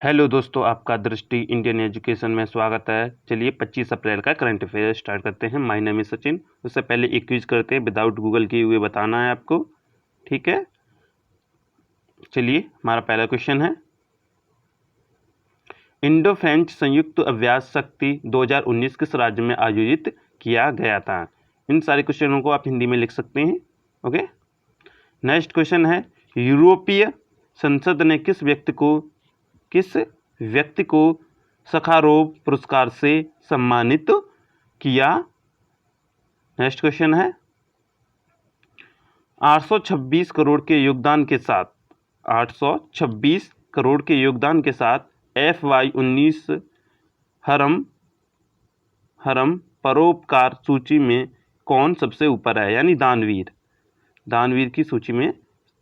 Hello दोस्तों, आपका दृष्टि इंडियन एजुकेशन में स्वागत है। चलिए 25 अप्रैल का करंट अफेयर स्टार्ट करते हैं। My name is Sachin. उससे पहले एक क्विज करते हैं, विदाउट गूगल किए हुए बताना है आपको, ठीक है। चलिए, हमारा पहला क्वेश्चन है, इंडो फ्रेंच संयुक्त अभ्यास शक्ति 2019 किस राज्य में आयोजित किया गया था। इन सारे क्वेश्चनों को आप हिंदी में लिख सकते हैं, ओके। नेक्स्ट क्वेश्चन है, यूरोपीय संसद ने किस व्यक्ति को सखारोव पुरस्कार से सम्मानित किया। नेक्स्ट क्वेश्चन है, 826 करोड़ के योगदान के साथ 826 करोड़ के योगदान के साथ FY19 हरम परोपकार सूची में कौन सबसे ऊपर है, यानी दानवीर की सूची में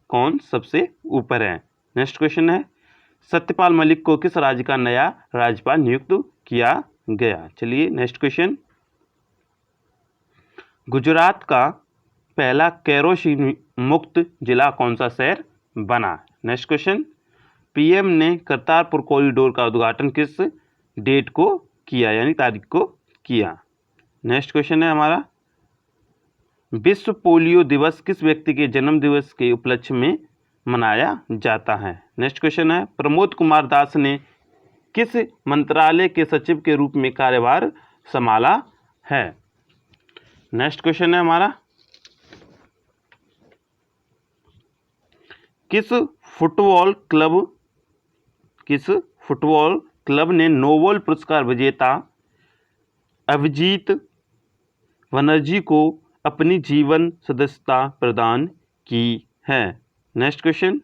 कौन सबसे ऊपर है। नेक्स्ट क्वेश्चन है, सत्यपाल मलिक को किस राज्य का नया राज्यपाल नियुक्त किया गया। चलिए नेक्स्ट क्वेश्चन, गुजरात का पहला केरोसिन मुक्त जिला कौन सा शहर बना। नेक्स्ट क्वेश्चन, पीएम ने करतारपुर कॉरिडोर का उद्घाटन किस डेट को किया, यानी तारीख को किया। नेक्स्ट क्वेश्चन है हमारा, विश्व पोलियो दिवस किस व्यक्ति के जन्म दिवस के उपलक्ष्य में मनाया जाता है। नेक्स्ट क्वेश्चन है, प्रमोद कुमार दास ने किस मंत्रालय के सचिव के रूप में कार्यभार संभाला है। नेक्स्ट क्वेश्चन है हमारा, किस फुटबॉल क्लब ने नोबेल पुरस्कार विजेता अभिजीत बनर्जी को अपनी जीवन सदस्यता प्रदान की है। नेक्स्ट क्वेश्चन,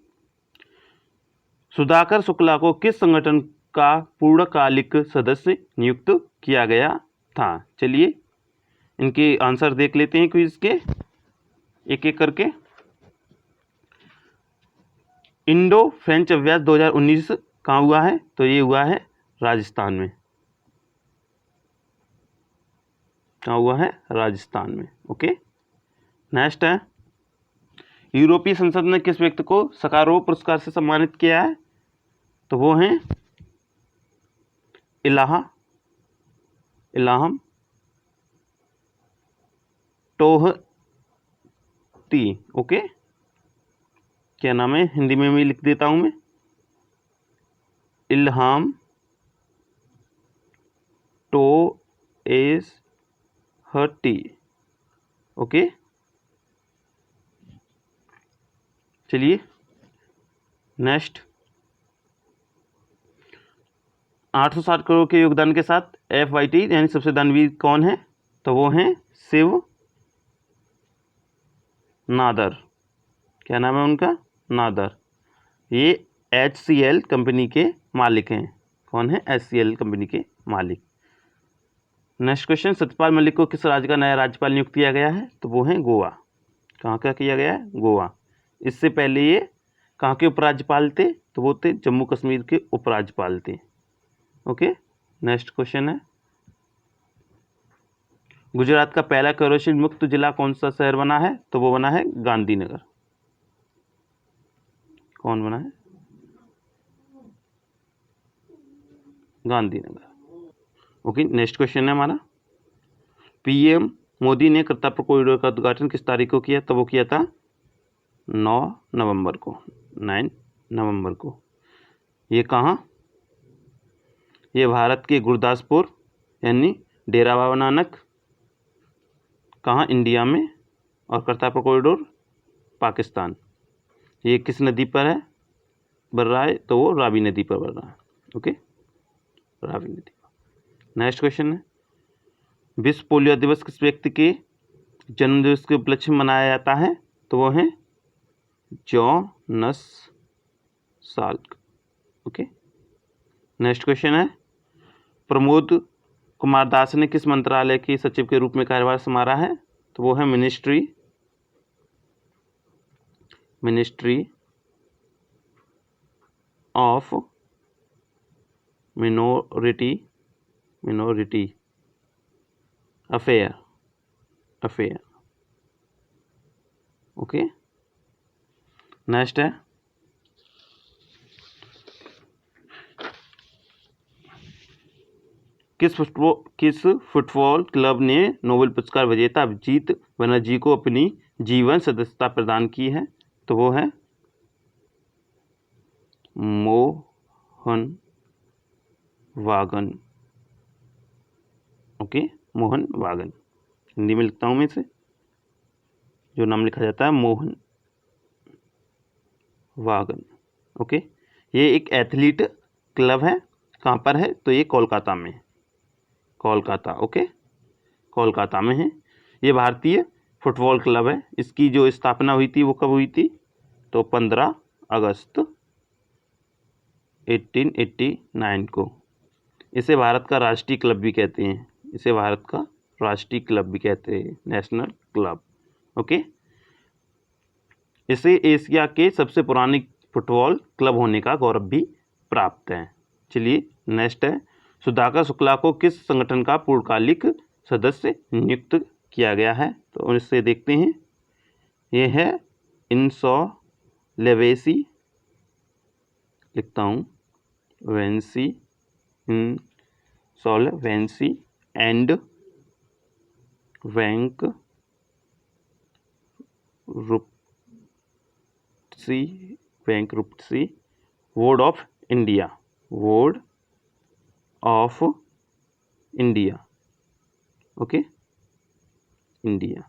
सुधाकर शुक्ला को किस संगठन का पूर्णकालिक सदस्य नियुक्त किया गया था। चलिए इनके आंसर देख लेते हैं क्विज के एक एक करके। इंडो फ्रेंच अभ्यास 2019 कहाँ हुआ है, तो ये हुआ है राजस्थान में। कहाँ हुआ है, राजस्थान में, ओके। नेक्स्ट है, यूरोपीय संसद ने किस व्यक्ति को सखारोव पुरस्कार से सम्मानित किया है, तो वो हैं इलाहम टोहती, ओके। क्या नाम है, हिंदी में भी लिख देता हूं मैं, इल्हाम टोएसहटी, ओके। चलिए नेक्स्ट, 860 करोड़ के योगदान के साथ FYT यानी सबसे दानवीर कौन है, तो वो हैं शिव नादर। क्या नाम है उनका, नादर। ये HCL कंपनी के मालिक हैं। कौन है, HCL कंपनी के मालिक। नेक्स्ट क्वेश्चन, सत्यपाल मलिक को किस राज्य का नया राज्यपाल नियुक्त किया गया है, तो वो हैं गोवा। कहाँ का किया गया है, गोवा। इससे पहले ये कहाँ के उपराज्यपाल थे, तो वो थे जम्मू कश्मीर के उपराज्यपाल थे, ओके। नेक्स्ट क्वेश्चन है, गुजरात का पहला केरोसिन मुक्त जिला कौन सा शहर बना है, तो वो बना है गांधीनगर। कौन बना है, गांधीनगर, ओके। नेक्स्ट क्वेश्चन है हमारा, पीएम मोदी ने करतारपुर कॉरिडोर का उद्घाटन किस तारीख को किया, तो वो किया था 9 नवंबर को। ये कहाँ, ये भारत के गुरदासपुर यानी डेरा बाबा नानक, कहाँ, इंडिया में। और करतारपुर कॉरिडोर पाकिस्तान। ये किस नदी पर है, बन रहा है, तो वो रावी नदी पर बन रहा है, ओके, रावी नदी पर। नेक्स्ट क्वेश्चन है, विश्व पोलियो दिवस किस व्यक्ति के जन्म दिवस के उपलक्ष्य में मनाया जाता है, तो वो है Jonas Salk, okay. Next question है, प्रमोद कुमार दास ने किस मंत्रालय के सचिव के रूप में कार्यभार संभाला है, तो वो है ministry of minority affair, okay. Next है, किस फुटबॉल क्लब ने नोबेल पुरस्कार विजेता अभिजीत बनर्जी को अपनी जीवन सदस्यता प्रदान की है? तो वो है मोहन बागान। ओके, मोहन बागान। हिंदी में लिखता हूँ मैं इसे, जो नाम लिखा जाता है मोहन बागान। ओके, ये एक एथलीट क्लब है। कहाँ पर है? तो ये कोलकाता में, कोलकाता। ओके, कोलकाता में है। ये भारतीय फुटबॉल क्लब है। इसकी जो स्थापना हुई थी वो कब हुई थी? तो 15 अगस्त 1889 को। इसे भारत का राष्ट्रीय क्लब भी कहते हैं। इसे भारत का राष्ट्रीय क्लब भी कहते हैं, नेशनल क्लब। ओके, इसे एशिया के सबसे पुराने फुटबॉल क्लब होने का गौरव भी प्राप्त है। चलिए नेक्स्ट है, सुधाकर शुक्ला को किस संगठन का पूर्णकालिक सदस्य नियुक्त किया गया है? तो इससे देखते हैं। ये है इंसॉल्वेंसी, लिखता हूँ वेंसी, insolvency and bankruptcy board of India, board of India. Okay, India.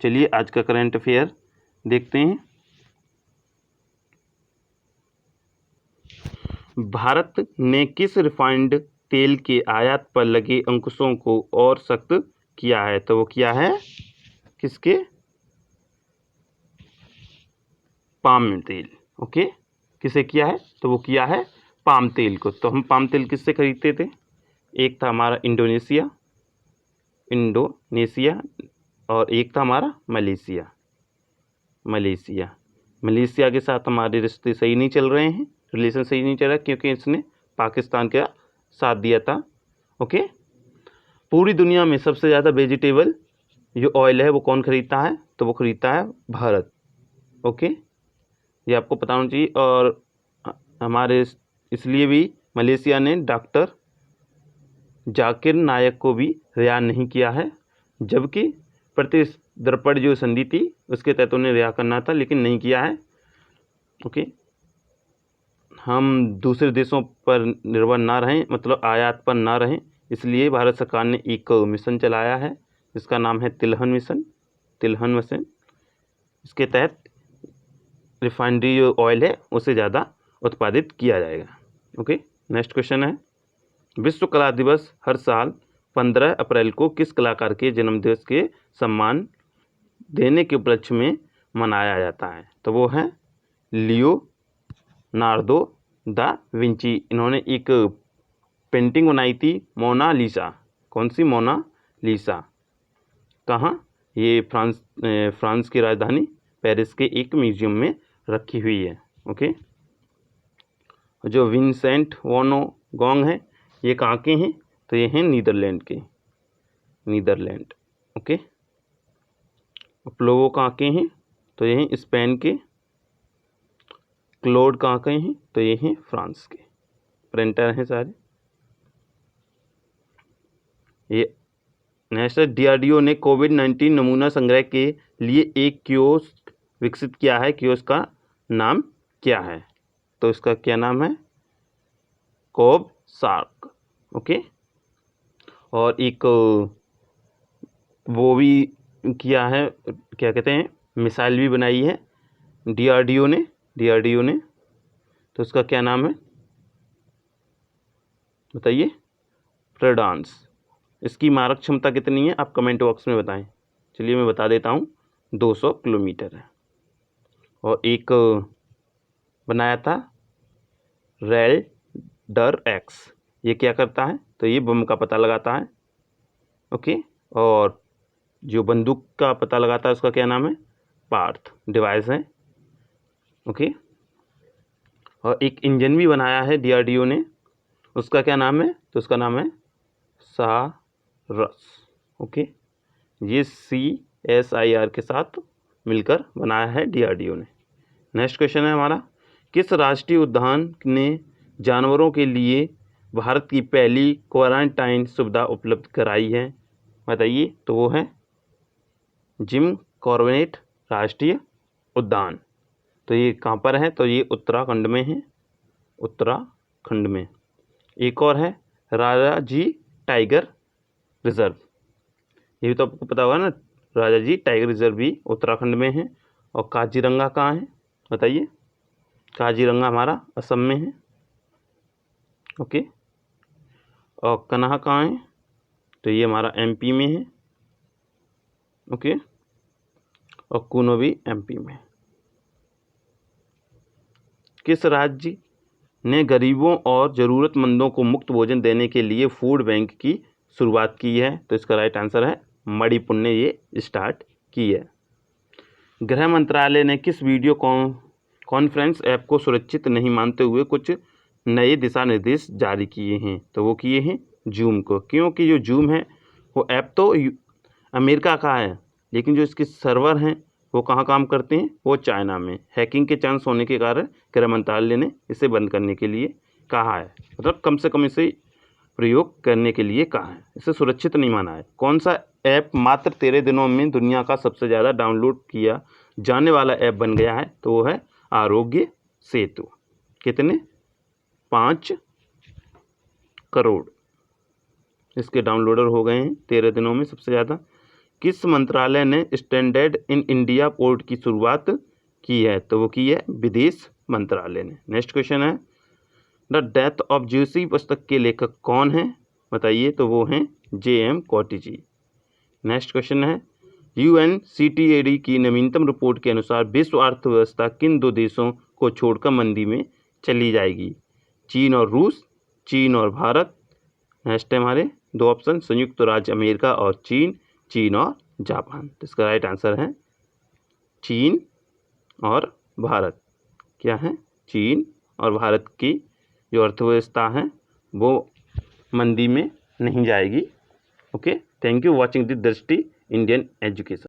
चलिए आज का करंट अफेयर देखते हैं। भारत ने किस रिफाइंड तेल के आयात पर लगे अंकुशों को और सख्त किया है? तो वो किया है किसके? पाम तेल। ओके, किसे किया है? तो वो किया है पाम तेल को। तो हम पाम तेल किससे खरीदते थे? एक था हमारा इंडोनेशिया, और एक था हमारा मलेशिया। मलेशिया के साथ हमारे रिश्ते सही नहीं चल रहे हैं, रिलेशन सही नहीं चल रहा, क्योंकि इसने पाकिस्तान का साथ दिया था। ओके, पूरी दुनिया में सबसे ज़्यादा वेजिटेबल जो ऑयल है वो कौन खरीदता है? तो वो खरीदता है भारत। ओके, ये आपको पता होना चाहिए। और हमारे इसलिए भी मलेशिया ने डॉक्टर जाकिर नायक को भी रिहा नहीं किया है, जबकि प्रतिद्रपड़ जो संधि थी उसके तहत उन्हें रिहा करना था, लेकिन नहीं किया है। ओके, हम दूसरे देशों पर निर्भर ना रहें, मतलब आयात पर ना रहें, इसलिए भारत सरकार ने एक मिशन चलाया है जिसका नाम है तिलहन मिशन। इसके तहत रिफाइनरी जो ऑयल है उसे ज़्यादा उत्पादित किया जाएगा। ओके, नेक्स्ट क्वेश्चन है, विश्व कला दिवस हर साल 15 अप्रैल को किस कलाकार के जन्मदिवस के सम्मान देने के उपलक्ष्य में मनाया जाता है? तो वो है लियोनार्दो दा विंची। इन्होंने एक पेंटिंग बनाई थी मोनालिसा। कौन सी? मोनालिसा। कहाँ? ये फ्रांस की राजधानी पेरिस के एक म्यूजियम में रखी हुई है। ओके, जो विंसेंट वैन गॉग है ये कहाँ के हैं? तो ये हैं नीदरलैंड के, नीदरलैंड। ओके, प्लोवो कहाँ के हैं? तो ये हैं स्पेन के। क्लोड कहाँ के हैं? तो ये हैं फ्रांस के। प्रिंटर हैं सारे। ये नेक्स्ट DRDO ने कोविड-19 नमूना संग्रह के लिए एक कियोस्क विकसित किया है। कियोस्क का नाम क्या है? तो इसका क्या नाम है? कोब सार्क। ओके, और एक वो भी किया है, क्या कहते हैं, मिसाइल भी बनाई है DRDO ने। तो उसका क्या नाम है बताइए? प्रेडांस। इसकी मारक क्षमता कितनी है? आप कमेंट बॉक्स में बताएं। चलिए मैं बता देता हूँ, 200 किलोमीटर है। और एक बनाया था रेडर एक्स। ये क्या करता है? तो ये बम का पता लगाता है। ओके, और जो बंदूक का पता लगाता है उसका क्या नाम है? पार्थ डिवाइस है। ओके, और एक इंजन भी बनाया है DRDO ने, उसका क्या नाम है? तो उसका नाम है सारस। ओके, ये CSIR के साथ मिलकर बनाया है DRDO ने। नेक्स्ट क्वेश्चन है हमारा, किस राष्ट्रीय उद्यान ने जानवरों के लिए भारत की पहली क्वारंटाइन सुविधा उपलब्ध कराई है? बताइए। तो वो है जिम कॉर्बेट राष्ट्रीय उद्यान। तो ये कहाँ पर है? तो ये उत्तराखंड में है, उत्तराखंड में। एक और है राजा जी टाइगर रिजर्व, ये भी तो आपको पता होगा ना, राजा जी टाइगर रिजर्व भी उत्तराखंड में है। और काजीरंगा कहाँ है? बताइए। काजीरंगा हमारा असम में है। ओके। और कन्हा कहाँ है? तो ये हमारा एमपी में है। ओके। और कूनो भी एमपी में। किस राज्य ने गरीबों और ज़रूरतमंदों को मुफ्त भोजन देने के लिए फूड बैंक की शुरुआत की है? तो इसका राइट आंसर है मणिपुर ने ये स्टार्ट की है। गृह मंत्रालय ने किस वीडियो कॉन्फ्रेंस ऐप को सुरक्षित नहीं मानते हुए कुछ नए दिशा निर्देश जारी किए हैं? तो वो किए हैं जूम को, क्योंकि जो जूम है वो ऐप तो अमेरिका का है, लेकिन जो इसके सर्वर हैं वो कहाँ काम करते हैं? वो चाइना में। हैकिंग के चांस होने के कारण गृह मंत्रालय ने इसे बंद करने के लिए कहा है, मतलब कम से कम इसे प्रयोग करने के लिए कहा है, इसे सुरक्षित नहीं माना है। कौन सा ऐप मात्र 13 दिनों में दुनिया का सबसे ज़्यादा डाउनलोड किया जाने वाला ऐप बन गया है? तो वो है आरोग्य सेतु। कितने? 5 करोड़ इसके डाउनलोडर हो गए हैं 13 दिनों में सबसे ज़्यादा। किस मंत्रालय ने स्टैंडर्ड इन इंडिया पोर्ट की शुरुआत की है? तो वो की है विदेश मंत्रालय ने। नेक्स्ट क्वेश्चन है द डेथ ऑफ ज्यूसी पुस्तक के लेखक कौन है? बताइए। तो वो हैं JM कोटी जी। नेक्स्ट क्वेश्चन है UNCTAD की नवीनतम रिपोर्ट के अनुसार विश्व अर्थव्यवस्था किन दो देशों को छोड़कर मंदी में चली जाएगी? चीन और रूस, चीन और भारत। नेक्स्ट है हमारे दो ऑप्शन संयुक्त राज्य अमेरिका और चीन, चीन और जापान। तो इसका राइट आंसर है चीन और भारत। क्या है? चीन और भारत की जो अर्थव्यवस्था है वो मंदी में नहीं जाएगी। Okay, thank you watching the दृष्टि इंडियन एजुकेशन।